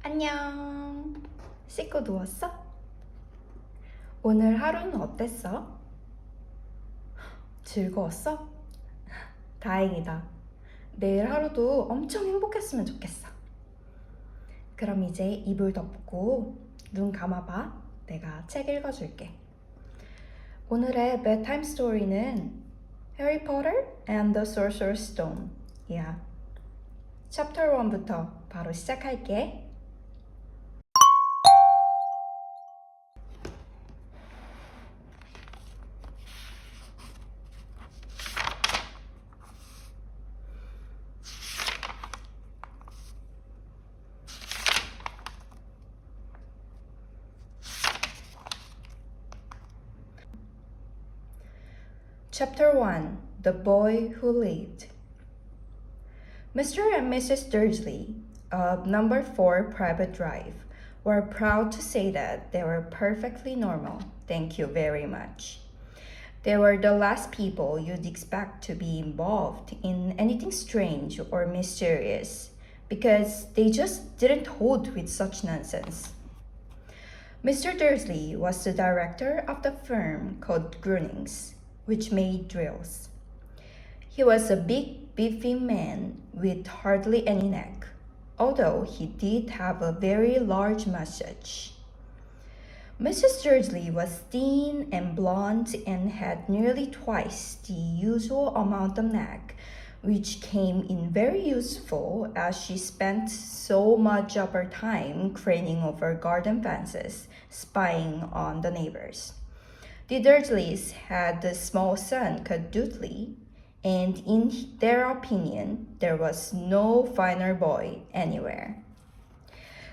안녕. 씻고 누웠어? 오늘 하루는 어땠어? 즐거웠어? 다행이다. 내일 하루도 엄청 행복했으면 좋겠어. 그럼 이제 이불 덮고 눈 감아봐. 내가 책 읽어줄게. 오늘의 베드타임스토리는 해리포터 and the Sorcerer's Stone 이야. 챕터 1부터 바로 시작할게. Chapter 1 The Boy Who Lived. Mr. and Mrs. Dursley of number 4 Private Drive were proud to say that they were perfectly normal. Thank you very much. They were the last people you'd expect to be involved in anything strange or mysterious because they just didn't hold with such nonsense. Mr. Dursley was the director of the firm called Grunings, which made drills. He was a big, beefy man with hardly any neck, although he did have a very large mustache. Mrs. Dursley was thin and blonde and had nearly twice the usual amount of neck, which came in very useful as she spent so much of her time craning over garden fences, spying on the neighbors. The Dursleys had a small son called Dudley, and in their opinion, there was no finer boy anywhere.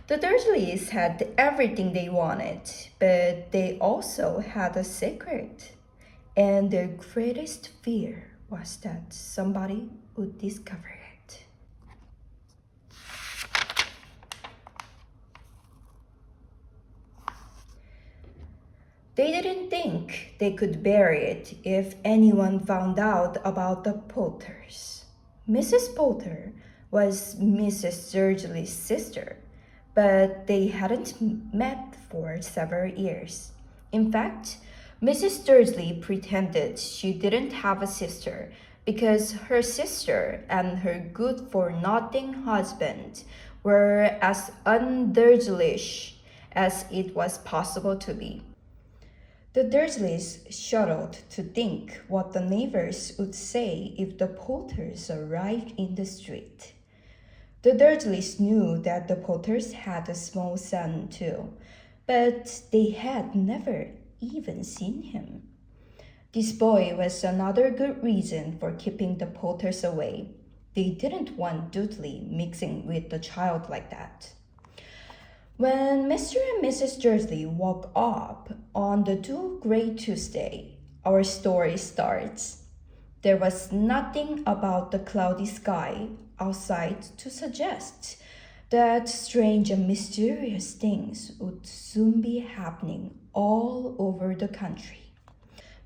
The Dursleys had everything they wanted, but they also had a secret, and their greatest fear was that somebody would discover it. They didn't think they could bear it if anyone found out about the Potters. Mrs. Potter was Mrs. Dursley's sister, but they hadn't met for several years. In fact, Mrs. Dursley pretended she didn't have a sister because her sister and her good-for-nothing husband were as un-Dursleyish as it was possible to be. The Dursleys shuddered to think what the neighbors would say if the Potters arrived in the street. The Dursleys knew that the Potters had a small son too, but they had never even seen him. This boy was another good reason for keeping the Potters away. They didn't want Dudley mixing with the child like that. When Mr. and Mrs. Dursley woke up on the due gray Tuesday, our story starts. There was nothing about the cloudy sky outside to suggest that strange and mysterious things would soon be happening all over the country.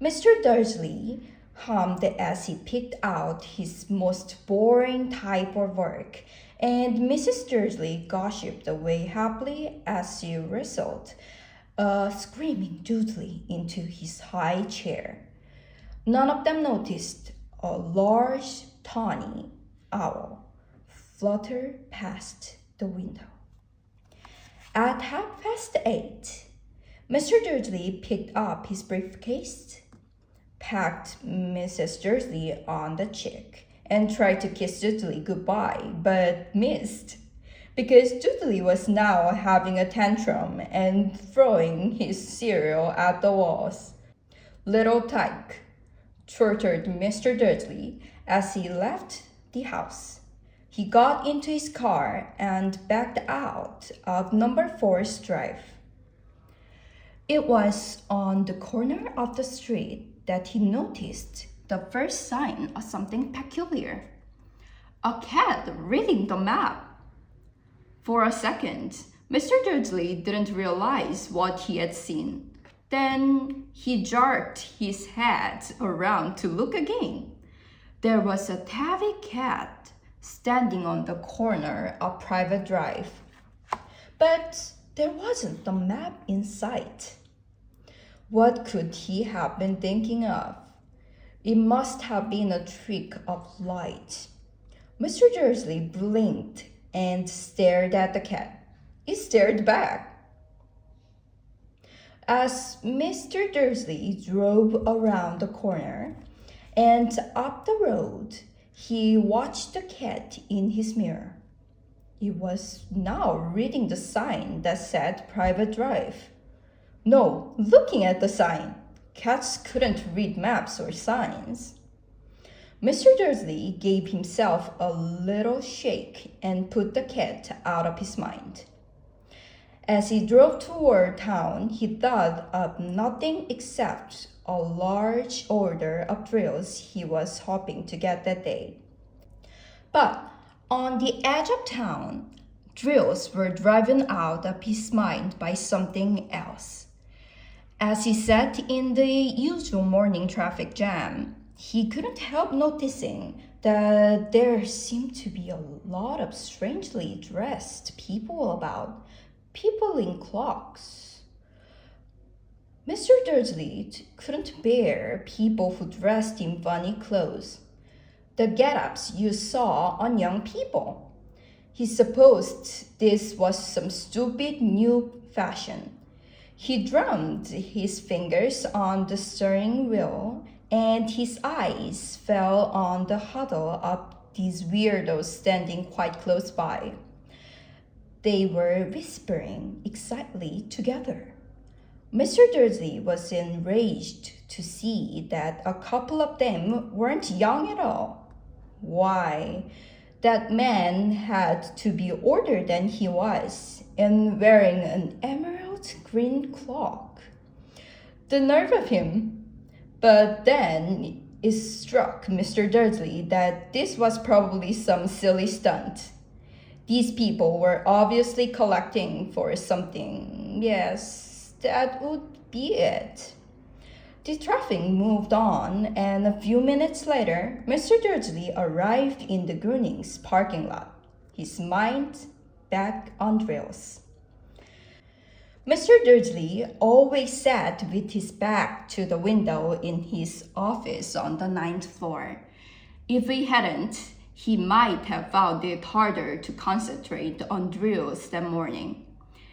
Mr. Dursley hummed as he picked out his most boring type of work, and Mrs. Dursley gossiped away happily as she wrestled a screaming Dudley into his high chair. None of them noticed a large, tawny owl flutter past the window. At 8:30, Mr. Dursley picked up his briefcase, pecked Mrs. Dursley on the cheek, and tried to kiss Dudley goodbye, but missed, because Dudley was now having a tantrum and throwing his cereal at the walls. "Little tyke," chortled Mr. Dursley as he left the house. He got into his car and backed out of number 4's drive. It was on the corner of the street that he noticed the first sign of something peculiar. A cat reading the map. For a second, Mr. Dursley didn't realize what he had seen. Then he jerked his head around to look again. There was a tabby cat standing on the corner of Private Drive. but there wasn't a map in sight. What could he have been thinking of? It must have been a trick of light. Mr. Dursley blinked and stared at the cat. It stared back. As Mr. Dursley drove around the corner and up the road, he watched the cat in his mirror. It was now reading the sign that said private drive. No, looking at the sign. Cats couldn't read maps or signs. Mr. Dursley gave himself a little shake and put the cat out of his mind. As he drove toward town, he thought of nothing except a large order of drills he was hoping to get that day. But on the edge of town, drills were driven out of his mind by something else. As he sat in the usual morning traffic jam, he couldn't help noticing that there seemed to be a lot of strangely dressed people about, people in cloaks. Mr. Dursley couldn't bear people who dressed in funny clothes, the get-ups you saw on young people. He supposed this was some stupid new fashion. He drummed his fingers on the steering wheel, and his eyes fell on the huddle of these weirdos standing quite close by. They were whispering excitedly together. Mr. Dursley was enraged to see that a couple of them weren't young at all. Why, that man had to be older than he was and wearing an emerald green cloak. The nerve of him! But then it struck Mr. Dursley that this was probably some silly stunt. These people were obviously collecting for something. Yes, that would be it. The traffic moved on, and a few minutes later, Mr. Dursley arrived in the Groening's parking lot, his mind back on drills. Mr. Dursley always sat with his back to the window in his office on the 9th floor. If he hadn't, he might have found it harder to concentrate on drills that morning.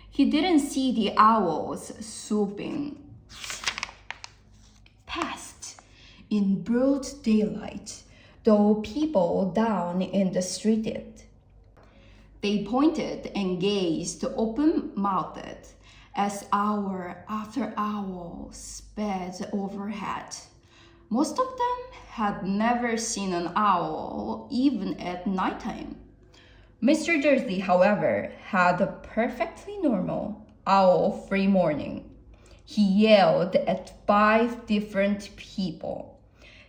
He didn't see the owls swooping past in broad daylight, though people down in the street did. They pointed and gazed open-mouthed as hour after hour sped overhead. Most of them had never seen an owl, even at nighttime. Mr. Dursley, however, had a perfectly normal, owl-free morning. He yelled at 5 different people.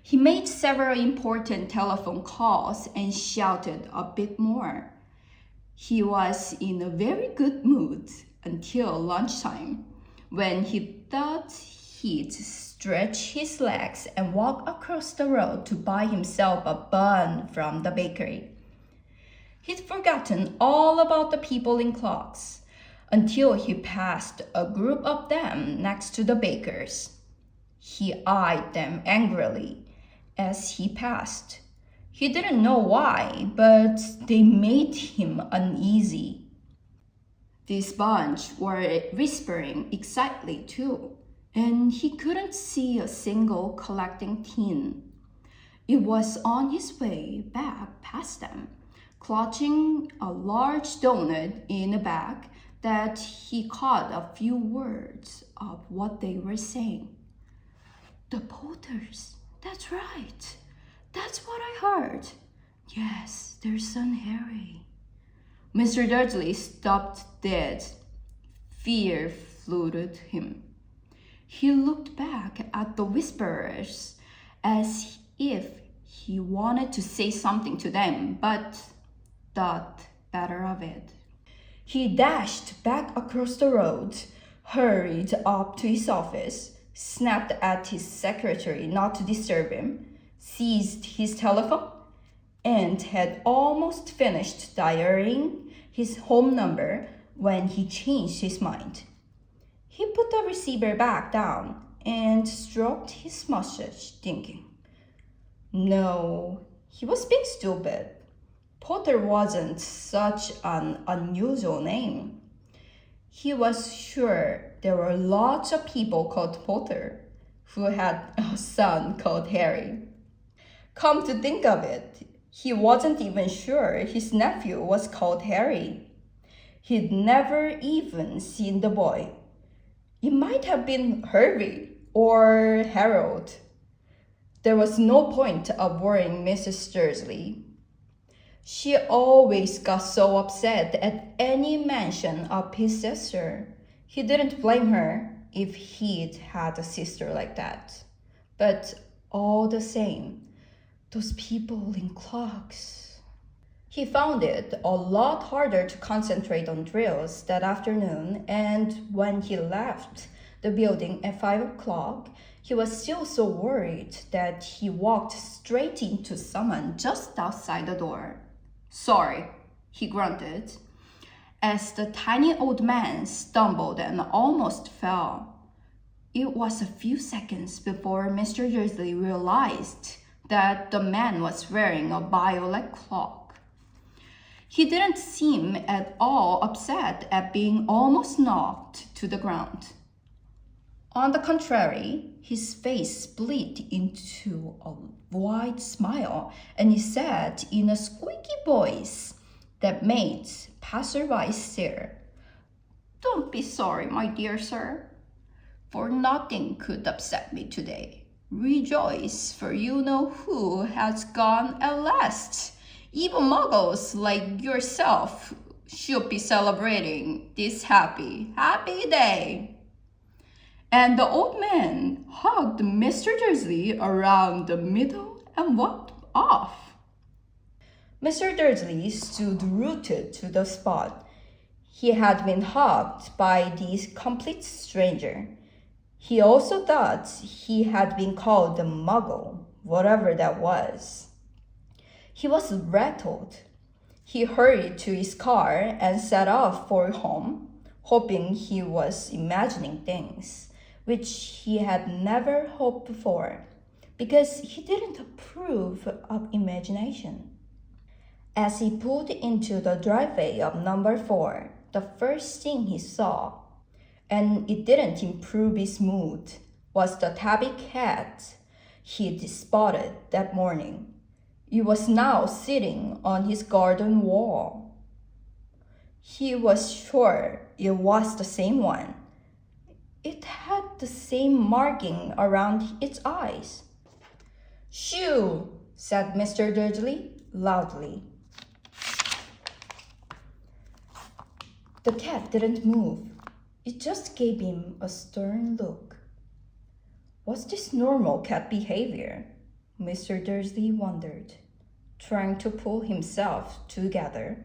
He made several important telephone calls and shouted a bit more. He was in a very good mood until lunchtime, when he thought he'd stretch his legs and walk across the road to buy himself a bun from the bakery. He'd forgotten all about the people in cloaks until he passed a group of them next to the baker's. He eyed them angrily as he passed. He didn't know why, but they made him uneasy. This bunch were whispering excitedly too, and he couldn't see a single collecting tin. It was on his way back past them, clutching a large donut in a bag, that he caught a few words of what they were saying. The Potters, that's right. That's what I heard. Yes, their son Harry. Mr. Dursley stopped dead. Fear flooded him. He looked back at the whisperers as if he wanted to say something to them, but thought better of it. He dashed back across the road, hurried up to his office, snapped at his secretary not to disturb him, seized his telephone, and had almost finished dialing his home number when he changed his mind. He put the receiver back down and stroked his mustache, thinking, no, he was being stupid. Potter wasn't such an unusual name. He was sure there were lots of people called Potter who had a son called Harry. Come to think of it, he wasn't even sure his nephew was called Harry. He'd never even seen the boy. It might have been Harvey or Harold. There was no point of worrying Mrs. Dursley. She always got so upset at any mention of his sister. He didn't blame her if he'd had a sister like that. But all the same, those people in clocks. He found it a lot harder to concentrate on drills that afternoon, and when he left the building at 5 o'clock, he was still so worried that he walked straight into someone just outside the door. Sorry, he grunted, as the tiny old man stumbled and almost fell. It was a few seconds before Mr. Dursley realized that the man was wearing a violet clock. He didn't seem at all upset at being almost knocked to the ground. On the contrary, his face split into a wide smile, and he said in a squeaky voice that made passersby stare, "Don't be sorry, my dear sir, for nothing could upset me today. Rejoice, for you know who has gone at last. Even muggles like yourself should be celebrating this happy day." And the old man hugged Mr. Dursley around the middle and walked off. Mr. Dursley stood rooted to the spot. He had been hugged by this complete stranger. He also thought he had been called a muggle, whatever that was. He was rattled. He hurried to his car and set off for home, hoping he was imagining things which he had never hoped for, because he didn't approve of imagination. As he pulled into the driveway of number 4, the first thing he saw, and it didn't improve his mood, was the tabby cat he'd spotted that morning. It was now sitting on his garden wall. He was sure it was the same one. It had the same marking around its eyes. "Shoo!" said Mr. Dursley loudly. The cat didn't move. It just gave him a stern look. Was this normal cat behavior? Mr. Dursley wondered. Trying to pull himself together,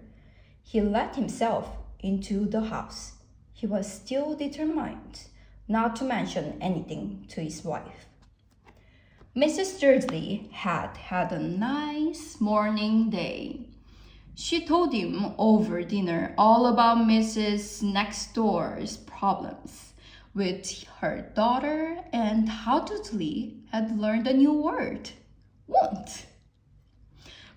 he let himself into the house. He was still determined not to mention anything to his wife. Mrs. Dursley had had a nice morning day. She told him over dinner all about Mrs. Next Door's problems with her daughter and how Dudley had learned a new word, won't.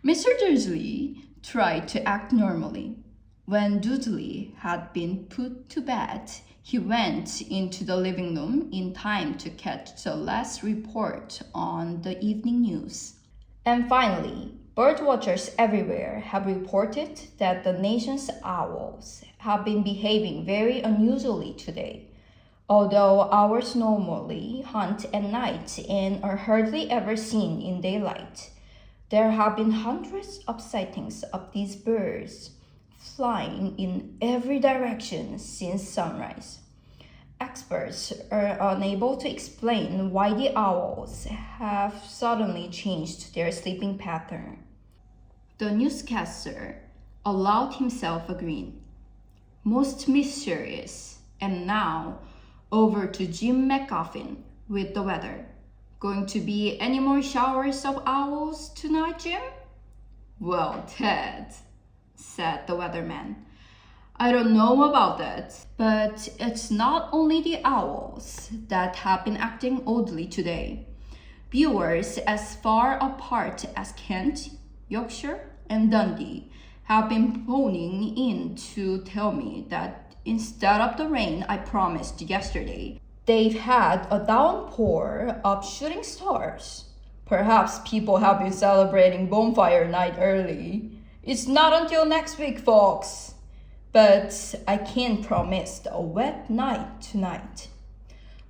Mr. Dursley tried to act normally. When Dudley had been put to bed, he went into the living room in time to catch the last report on the evening news. And finally, bird watchers everywhere have reported that the nation's owls have been behaving very unusually today. Although owls normally hunt at night and are hardly ever seen in daylight, there have been hundreds of sightings of these birds flying in every direction since sunrise. Experts are unable to explain why the owls have suddenly changed their sleeping pattern. The newscaster allowed himself a grin. Most mysterious. And now, over to Jim McGuffin with the weather. Going to be any more showers of owls tonight, Jim? Well, Ted, said the weatherman, I don't know about that, but it's not only the owls that have been acting oddly today. Viewers as far apart as Kent, Yorkshire, and Dundee have been phoning in to tell me that instead of the rain I promised yesterday, they've had a downpour of shooting stars. Perhaps people have been celebrating bonfire night early. It's not until next week, folks. But I can't promise a wet night tonight.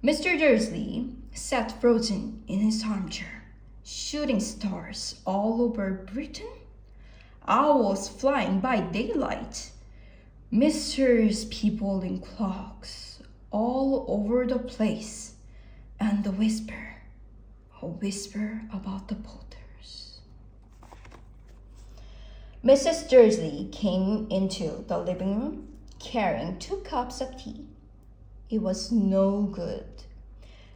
Mr. Dursley sat frozen in his armchair. Shooting stars all over Britain? Owls flying by daylight? Misters people in cloaks all over the place? And a whisper about the Potters. Mrs. Dursley came into the living room carrying 2 cups of tea. It was no good.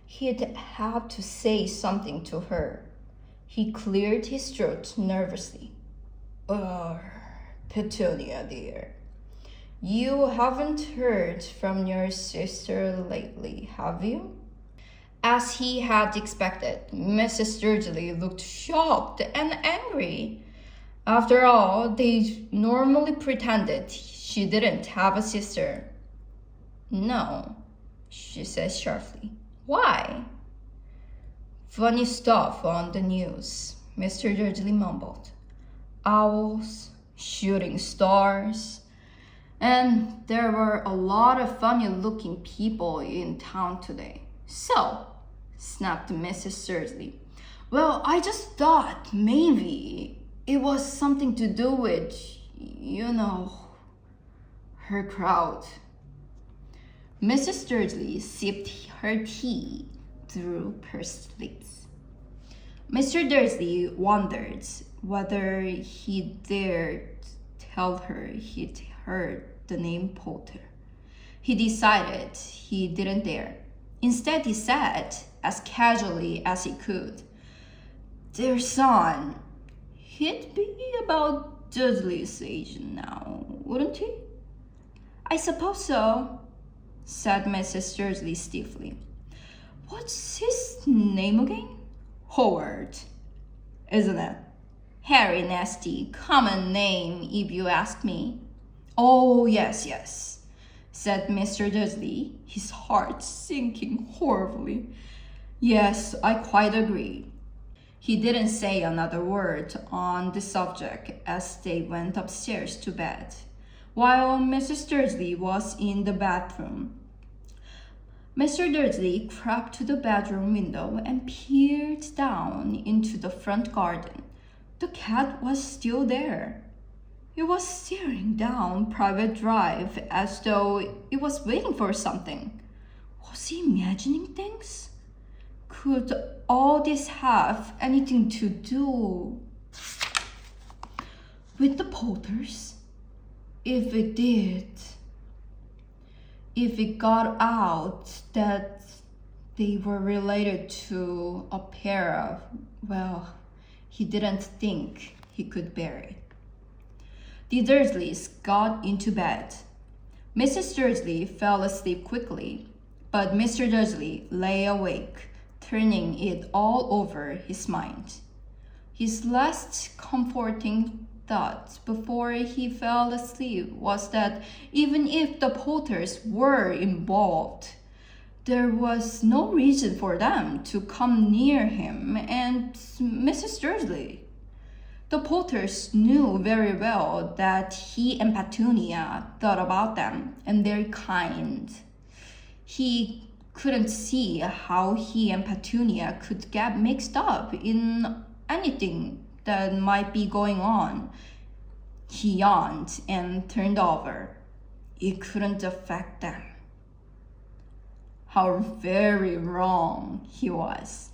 He'd have to say something to her. He cleared his throat nervously. Petunia, dear, you haven't heard from your sister lately, have you? As he had expected, Mrs. Dursley looked shocked and angry. After all, they normally pretended she didn't have a sister. No, she said sharply. Why? Funny stuff on the news, Mr. Dursley mumbled. Owls, shooting stars, and there were a lot of funny-looking people in town today. So, snapped Mrs. Dursley. Well, I just thought maybe it was something to do with, her crowd. Mrs. Dursley sipped her tea through pursed lips. Mr. Dursley wondered whether he dared tell her he'd heard the name Potter. He decided he didn't dare. Instead, he said, as casually as he could, "Dear son, he'd be about Dudley's age now, wouldn't he?" "I suppose so," said Mrs. Dursley stiffly. "What's his name again?" "Howard, isn't it?" "Harry nasty, common name if you ask me." "Oh, yes, said Mr. Dursley, his heart sinking horribly. "Yes, I quite agree." He didn't say another word on the subject as they went upstairs to bed, while Mrs. Dursley was in the bathroom. Mr. Dursley crept to the bedroom window and peered down into the front garden. The cat was still there. It was staring down Private Drive as though it was waiting for something. Was he imagining things? Could all this have anything to do with the Potters? If it did, if it got out that they were related to a pair of, well, he didn't think he could bear it. The Dursleys got into bed. Mrs. Dursley fell asleep quickly, but Mr. Dursley lay awake, turning it all over his mind. His last comforting thought before he fell asleep was that even if the Potters were involved, there was no reason for them to come near him and Mrs. Dursley. The Potters knew very well that he and Petunia thought about them and their kind. He couldn't see how he and Petunia could get mixed up in anything that might be going on. He yawned and turned over. It couldn't affect them. How very wrong he was.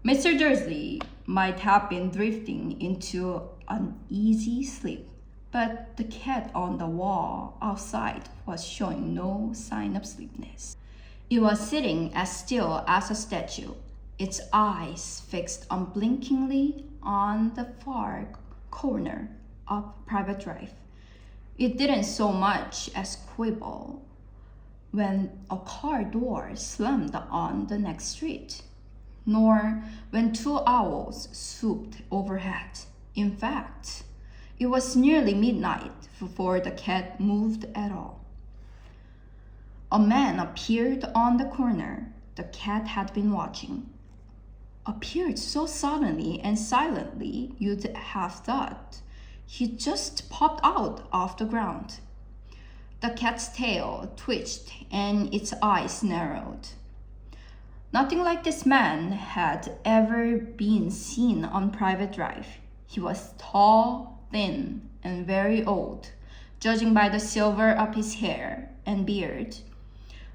Mr. Dursley might have been drifting into an easy sleep, but the cat on the wall outside was showing no sign of sleepiness. It was sitting as still as a statue, its eyes fixed unblinkingly on the far corner of Private Drive. It didn't so much as quibble when a car door slammed on the next street, nor when two owls swooped overhead. In fact, it was nearly midnight before the cat moved at all. A man appeared on the corner the cat had been watching. Appeared so suddenly and silently you'd have thought he just popped out of the ground. The cat's tail twitched and its eyes narrowed. Nothing like this man had ever been seen on Private Drive. He was tall, thin, and very old, judging by the silver of his hair and beard,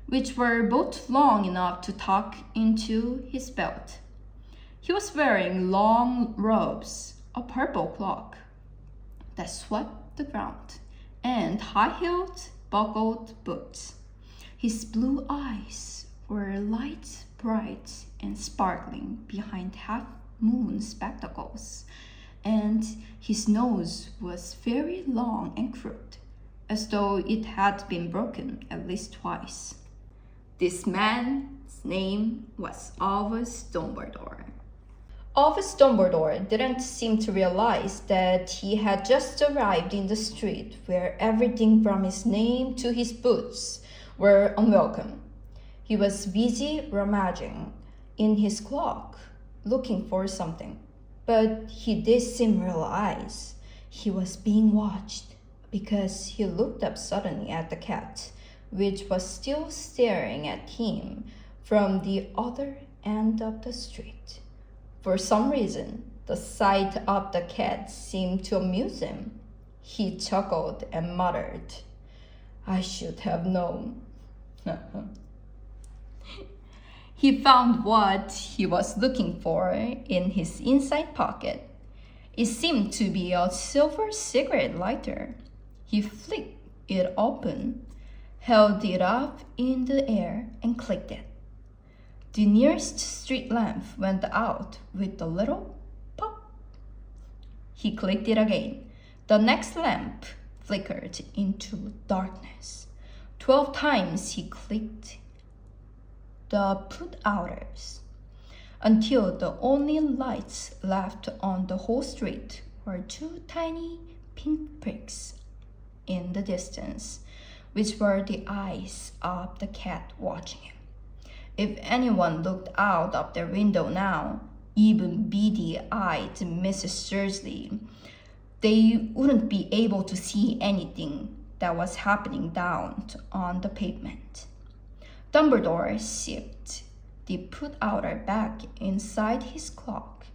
which were both long enough to tuck into his belt. He was wearing long robes, a purple cloak that swept the ground, and high-heeled, buckled boots. His blue eyes were light, bright, and sparkling behind half-moon spectacles, and his nose was very long and crooked, as though it had been broken at least twice. This man's name was Albus Dumbledore. Albus Dumbledore didn't seem to realize that he had just arrived in the street where everything from his name to his boots were unwelcome. He was busy rummaging in his cloak, looking for something. But he did seem to realize he was being watched because he looked up suddenly at the cat, which was still staring at him from the other end of the street. For some reason, the sight of the cat seemed to amuse him. He chuckled and muttered, "I should have known." He found what he was looking for in his inside pocket. It seemed to be a silver cigarette lighter. He flicked it open, held it up in the air, and clicked it. The nearest street lamp went out with a little pop. He clicked it again. The next lamp flickered into darkness. 12 times he clicked the put-outers until the only lights left on the whole street were 2 tiny pinpricks in the distance, which were the eyes of the cat watching him. If anyone looked out of their window now, even beady-eyed Mrs. Dursley, they wouldn't be able to see anything that was happening down on the pavement. Dumbledore shipped the put-outer back inside his cloak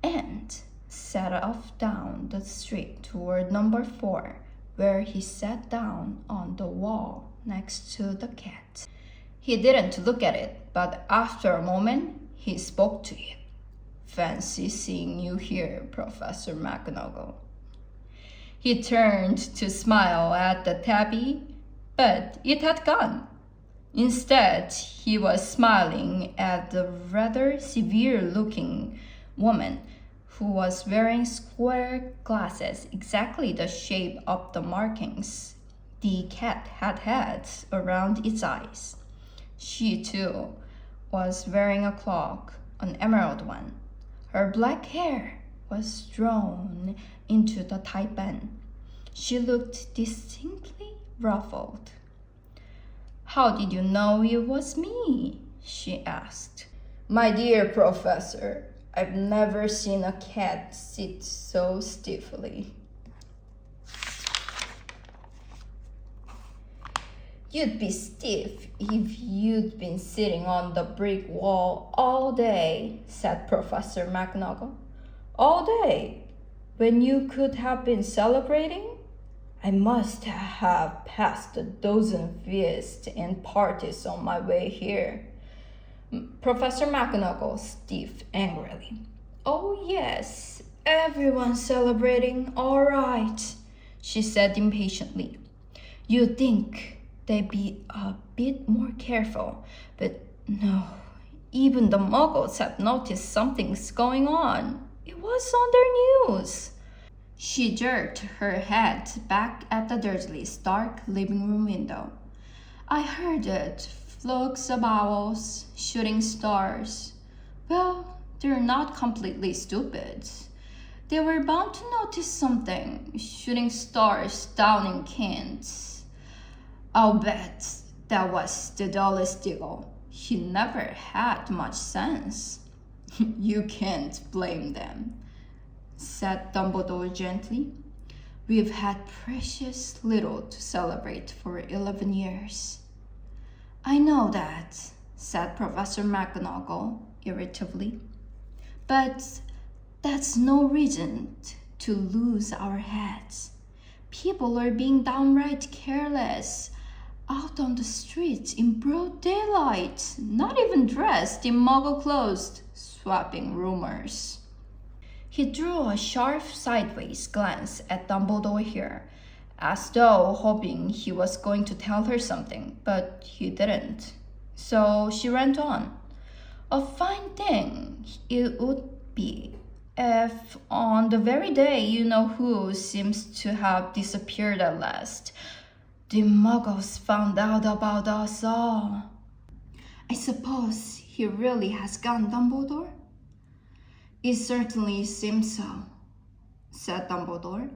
and set off down the street toward number 4, where he sat down on the wall next to the cat. He didn't look at it, but after a moment, he spoke to it. "Fancy seeing you here, Professor McGonagall." He turned to smile at the tabby, but it had gone. Instead, he was smiling at the rather severe-looking woman who was wearing square glasses exactly the shape of the markings the cat had had around its eyes. She, too, was wearing a cloak, an emerald one. Her black hair was drawn into the tight band. She looked distinctly ruffled. "How did you know it was me?" she asked. "My dear Professor, I've never seen a cat sit so stiffly." "You'd be stiff if you'd been sitting on the brick wall all day," said Professor McGonagall. "All day? When you could have been celebrating? I must have passed a dozen feasts and parties on my way here." Professor McGonagall sniffed angrily. "Oh, yes, everyone's celebrating, all right," she said impatiently. "You'd think they'd be a bit more careful, but no, even the Muggles have noticed something's going on. It was on their news." She jerked her head back at the Dursleys' dark living room window. I heard it. Flukes of owls, shooting stars. Well, they're not completely stupid. They were bound to notice something. Shooting stars down in Kent. I'll bet that was the dullest Diggle. He never had much sense. You can't blame them, said Dumbledore gently. We've had precious little to celebrate for 11 years. I know that, said Professor McGonagall irritably. But that's no reason to lose our heads. People are being downright careless, out on the streets in broad daylight, not even dressed in muggle clothes, swapping rumors. He drew a sharp sideways glance at Dumbledore here, as though hoping he was going to tell her something, but he didn't. So she went on. A fine thing it would be if on the very day you-know-who seems to have disappeared at last, the muggles found out about us all. I suppose he really has gone, Dumbledore? It certainly seems so, said Dumbledore.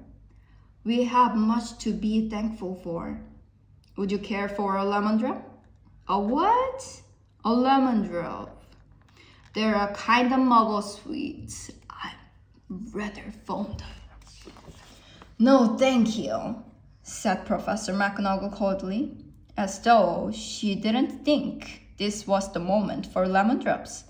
We have much to be thankful for. Would you care for a lemon drop? A what? A lemon drop. They're a kind of muggle sweets I'm rather fond of. No, thank you, said Professor McGonagall coldly, as though she didn't think this was the moment for lemon drops.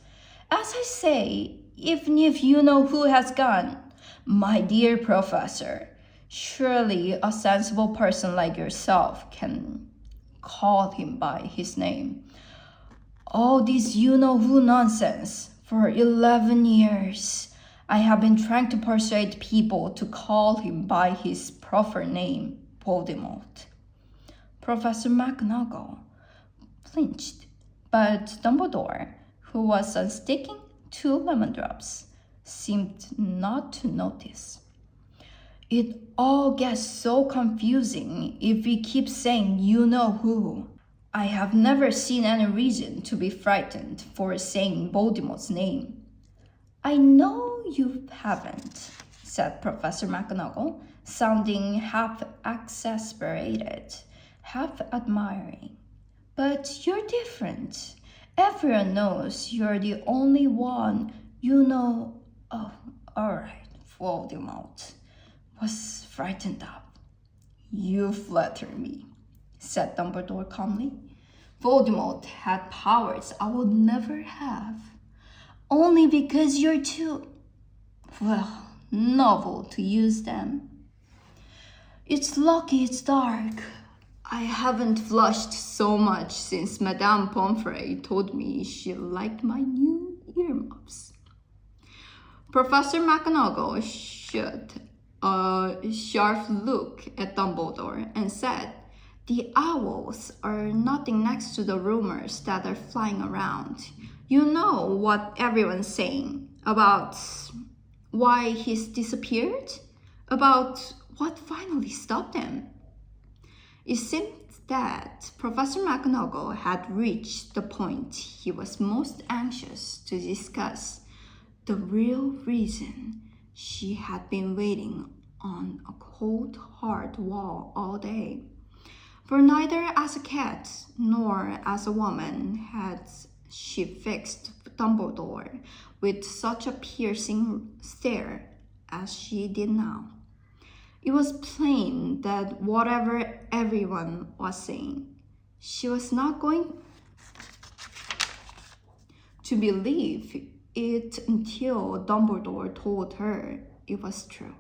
As I say, even if you know who has gone, my dear Professor, surely a sensible person like yourself can call him by his name. All this you-know-who nonsense. For 11 years, I have been trying to persuade people to call him by his proper name, Voldemort. Professor McGonagall flinched, but Dumbledore, who was unsticking 2 lemon drops, seemed not to notice. It all gets so confusing if we keep saying you-know-who. I have never seen any reason to be frightened for saying Voldemort's name. I know you haven't, said Professor McGonagall, sounding half exasperated, half admiring. But you're different. Everyone knows you're the only one you know. Oh, all right, Voldemort was frightened up. You flatter me, said Dumbledore calmly. Voldemort had powers I would never have. Only because you're too, well, novel to use them. It's lucky it's dark. I haven't flushed so much since Madame Pomfrey told me she liked my new earmuffs. Professor McGonagall shot a sharp look at Dumbledore and said, The owls are nothing next to the rumors that are flying around. You know what everyone's saying about why he's disappeared? About what finally stopped him? It seemed that Professor McGonagall had reached the point he was most anxious to discuss, the real reason she had been waiting on a cold, hard wall all day. For neither as a cat nor as a woman had she fixed Dumbledore with such a piercing stare as she did now. It was plain that whatever everyone was saying, she was not going to believe it until Dumbledore told her it was true.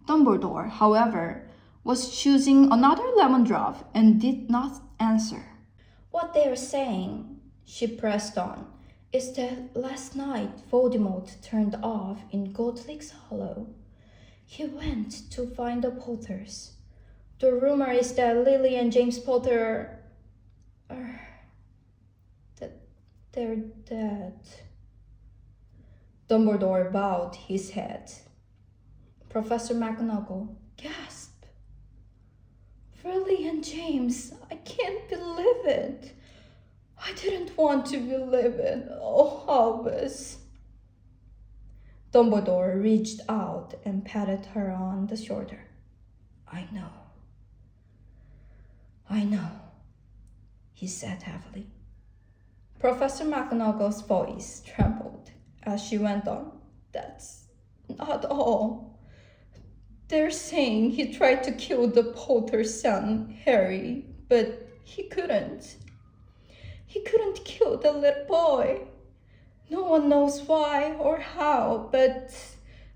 Dumbledore, however, was choosing another lemon drop and did not answer. What they are saying, she pressed on, is that last night Voldemort turned off in Godric's Hollow. He went to find the Potters. The rumor is that Lily and James Potter they're dead. Dumbledore bowed his head. Professor McGonagall gasped. Really, and James, I can't believe it. I didn't want to believe it. Oh, Albus. Dumbledore reached out and patted her on the shoulder. I know, he said heavily. Professor McGonagall's voice trembled as she went on. That's not all. They're saying he tried to kill the Potter's son, Harry, but he couldn't. He couldn't kill the little boy. No one knows why or how, but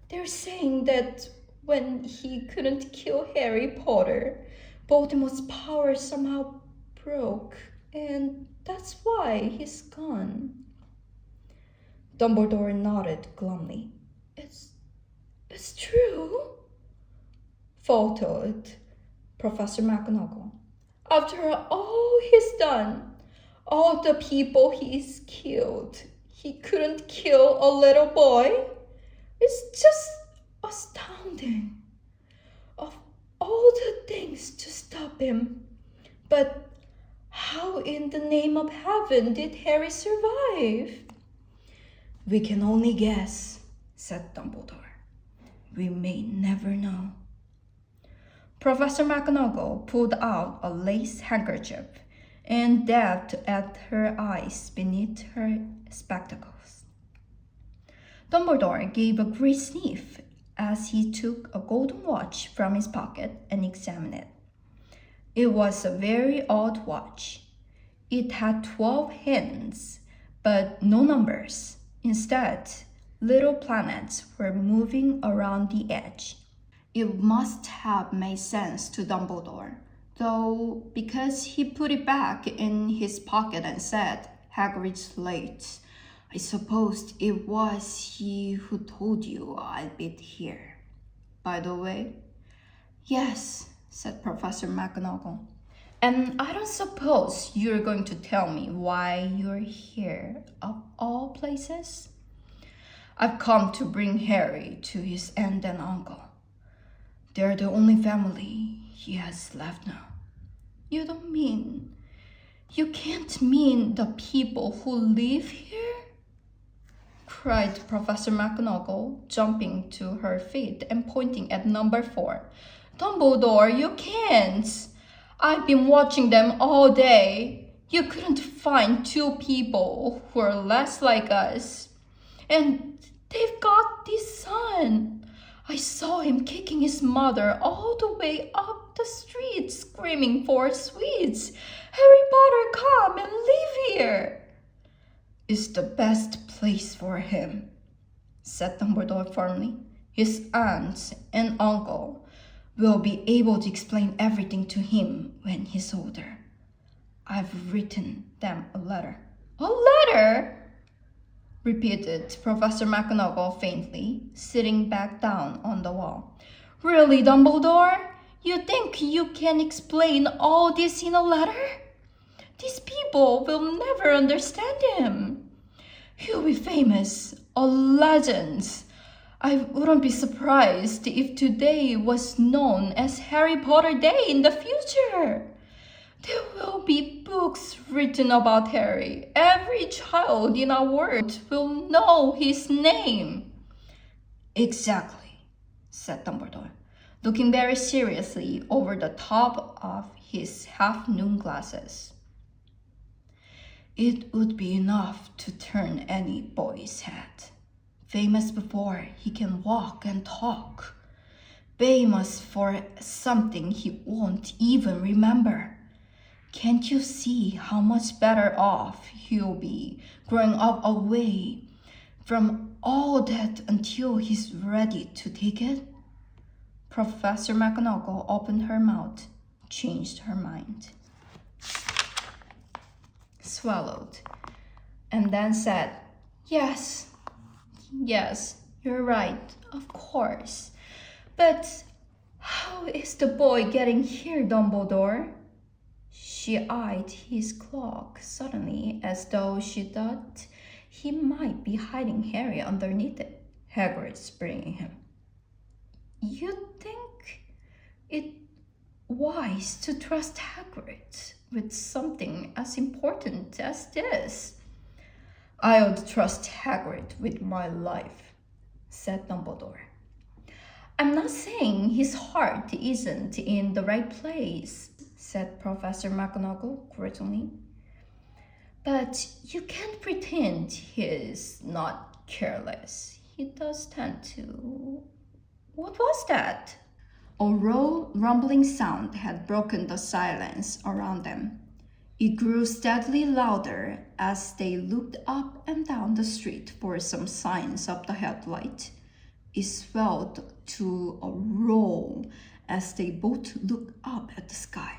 they're saying that when he couldn't kill Harry Potter, Voldemort's power somehow broke, and that's why he's gone. Dumbledore nodded glumly. It's true, faltered Professor McGonagall. After all he's done, all the people he's killed, he couldn't kill a little boy? It's just astounding. Of all the things to stop him. But how in the name of heaven did Harry survive? We can only guess, said Dumbledore. We may never know. Professor McGonagall pulled out a lace handkerchief and dabbed at her eyes beneath her spectacles. Dumbledore gave a great sniff as he took a golden watch from his pocket and examined it. It was a very odd watch. It had 12 hands, but no numbers. Instead, little planets were moving around the edge. It must have made sense to Dumbledore, though because he put it back in his pocket and said, Hagrid's late. I supposed it was he who told you I'd be here. By the way? Yes, said Professor McGonagall. And I don't suppose you're going to tell me why you're here, of all places? I've come to bring Harry to his aunt and uncle. They're the only family he has left now. You can't mean the people who live here? Cried Professor McGonagall, jumping to her feet and pointing at number 4. Dumbledore, you can't! I've been watching them all day. You couldn't find 2 people who are less like us. And they've got this son. I saw him kicking his mother all the way up the street, screaming for sweets. Harry Potter, come and live here. It's the best place for him, said Dumbledore firmly. His aunt and uncle will be able to explain everything to him when he's older. I've written them a letter. A letter? Repeated Professor McGonagall faintly, sitting back down on the wall. Really, Dumbledore? You think you can explain all this in a letter? These people will never understand him. He'll be famous, a legend. I wouldn't be surprised if today was known as Harry Potter Day in the future. There will be books written about Harry. Every child in our world will know his name. Exactly, said Dumbledore, looking very seriously over the top of his half-moon glasses. It would be enough to turn any boy's head. Famous before he can walk and talk. Famous for something he won't even remember. Can't you see how much better off he'll be growing up away from all that until he's ready to take it? Professor McGonagall opened her mouth, changed her mind, swallowed, and then said, Yes, you're right, of course. But how is the boy getting here, Dumbledore? She eyed his cloak suddenly as though she thought he might be hiding Harry underneath it. Hagrid's bringing him. You think it wise to trust Hagrid with something as important as this? I would trust Hagrid with my life, said Dumbledore. I'm not saying his heart isn't in the right place, said Professor McGonagall grudgingly. But you can't pretend he's not careless. He does tend to... What was that? A low, rumbling sound had broken the silence around them. It grew steadily louder as they looked up and down the street for some signs of the headlight. It swelled to a roar as they both looked up at the sky.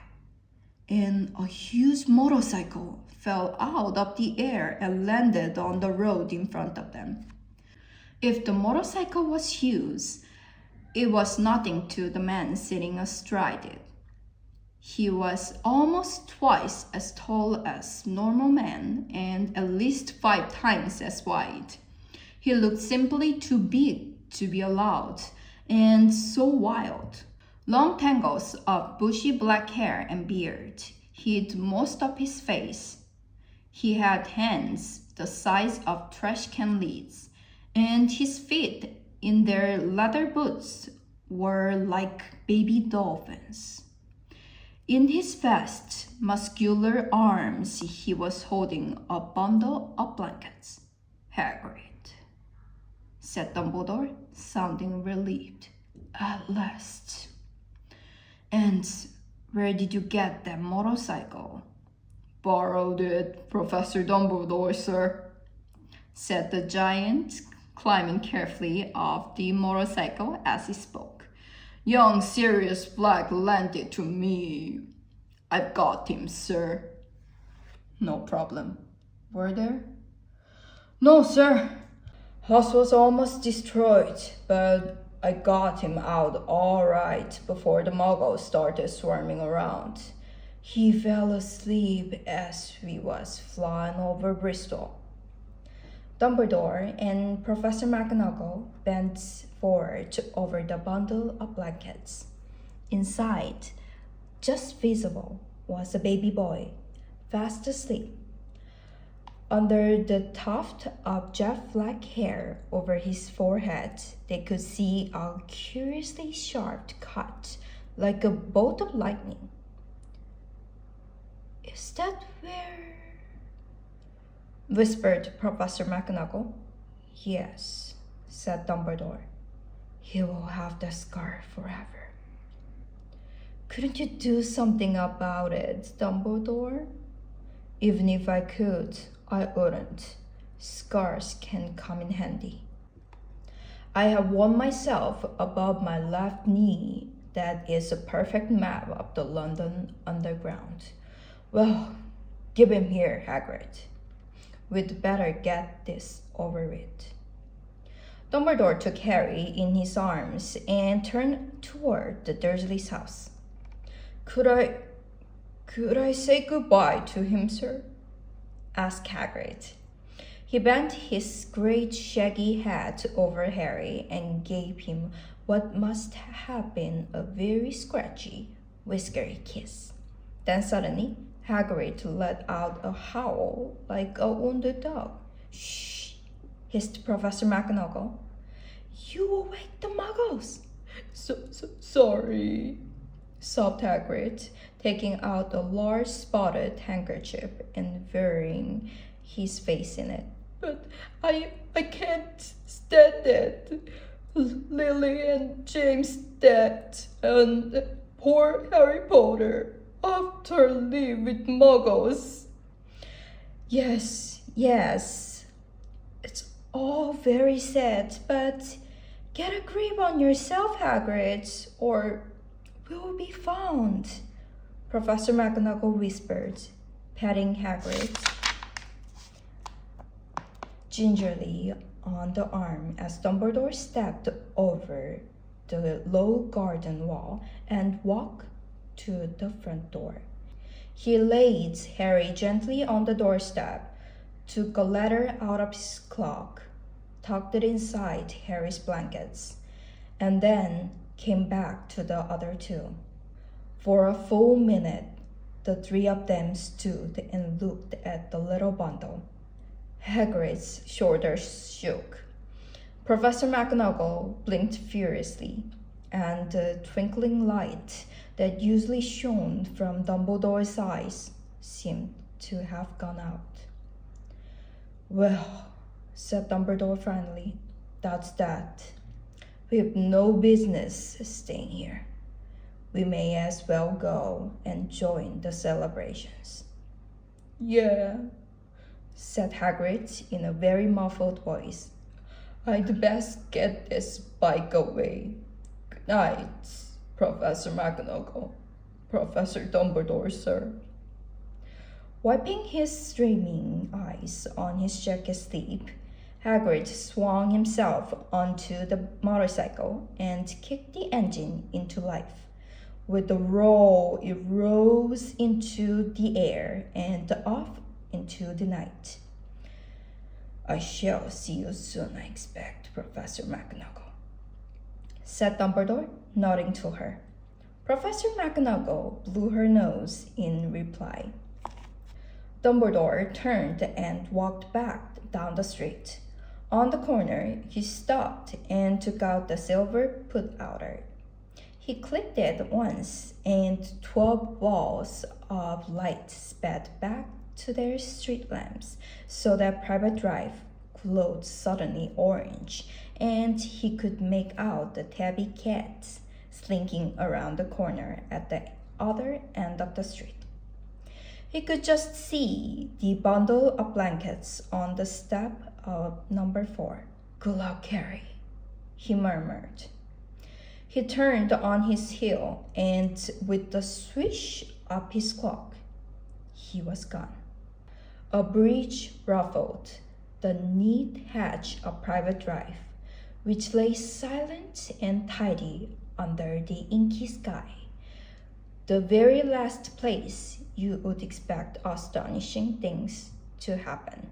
And a huge motorcycle fell out of the air and landed on the road in front of them. If the motorcycle was huge, it was nothing to the man sitting astride it. He was almost twice as tall as normal man and at least 5 times as wide. He looked simply too big to be allowed and so wild. Long tangles of bushy black hair and beard hid most of his face. He had hands the size of trash can lids, and his feet in their leather boots were like baby dolphins. In his vast, muscular arms, he was holding a bundle of blankets. Hagrid, said Dumbledore, sounding relieved. At last. And where did you get that motorcycle? Borrowed it, Professor Dumbledore, sir, said the giant, climbing carefully off the motorcycle as he spoke. Young Sirius Black lent it to me. I've got him, sir. No problem. Were there? No, sir. House was almost destroyed, but I got him out all right before the muggles started swarming around. He fell asleep as we was flying over Bristol. Dumbledore and Professor McGonagall bent forward over the bundle of blankets. Inside, just visible, was a baby boy, fast asleep. Under the tuft of jet black hair over his forehead, they could see a curiously sharp cut, like a bolt of lightning. Is that where... whispered Professor McGonagall. Yes, said Dumbledore. He will have the scar forever. Couldn't you do something about it, Dumbledore? Even if I could, I wouldn't. Scars can come in handy. I have one myself above my left knee that is a perfect map of the London Underground. Well, give him here, Hagrid. We'd better get this over with. Dumbledore took Harry in his arms and turned toward the Dursleys' house. Could I say goodbye to him, sir? Asked Hagrid. He bent his great shaggy hat over Harry and gave him what must have been a very scratchy, whiskery kiss. Then suddenly, Hagrid let out a howl like a wounded dog. Shh, hissed Professor McGonagall. You will wake the muggles. Sorry, sobbed Hagrid, taking out a large spotted handkerchief and burying his face in it. But I can't stand it. Lily and James dead, and poor Harry Potter after live with muggles. Yes, it's all very sad, but get a grip on yourself, Hagrid, or we'll be found, Professor McGonagall whispered, patting Hagrid gingerly on the arm as Dumbledore stepped over the low garden wall and walked to the front door. He laid Harry gently on the doorstep, took a letter out of his cloak, tucked it inside Harry's blankets, and then came back to the other two. For a full minute, the three of them stood and looked at the little bundle. Hagrid's shoulders shook. Professor McGonagall blinked furiously, and the twinkling light that usually shone from Dumbledore's eyes seemed to have gone out. "Well," said Dumbledore finally, "that's that. We've no business staying here. We may as well go and join the celebrations." "Yeah," said Hagrid in a very muffled voice. "I'd best get this bike away. Good night, Professor McGonagall. Professor Dumbledore, sir." Wiping his streaming eyes on his jacket sleeve, Hagrid swung himself onto the motorcycle and kicked the engine into life. With a roar, it rose into the air and off into the night. "I shall see you soon, I expect, Professor McGonagall," said Dumbledore, nodding to her. Professor McGonagall blew her nose in reply. Dumbledore turned and walked back down the street. On the corner, he stopped and took out the silver put-outer. He clicked it once, and 12 balls of light sped back to their street lamps, so that Private Drive glowed suddenly orange, and he could make out the tabby cats slinking around the corner at the other end of the street. He could just see the bundle of blankets on the step of number 4. "Good luck, Harry," he murmured. He turned on his heel, and with the swish of his cloak, he was gone. A breeze ruffled the neat hedge of Private Drive, which lay silent and tidy under the inky sky, the very last place you would expect astonishing things to happen.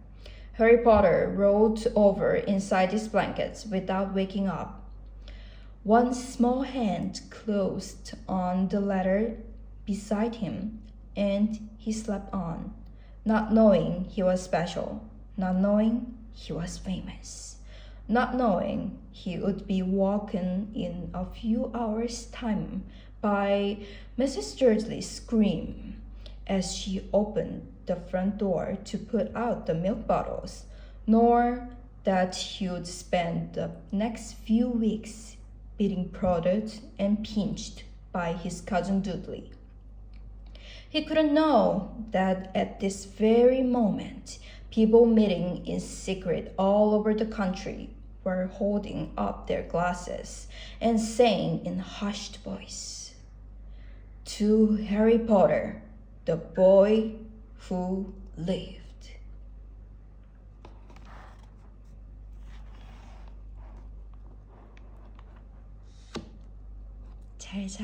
Harry Potter rolled over inside his blankets without waking up. One small hand closed on the letter beside him, and he slept on, not knowing he was special, not knowing he was famous, not knowing he would be woken in a few hours' time by Mrs. Dursley's scream as she opened the front door to put out the milk bottles, nor that he would spend the next few weeks being prodded and pinched by his cousin Dudley. He couldn't know that at this very moment, people meeting in secret all over the country were holding up their glasses and saying in hushed voice, "To Harry Potter, the boy who lived." 잘 자.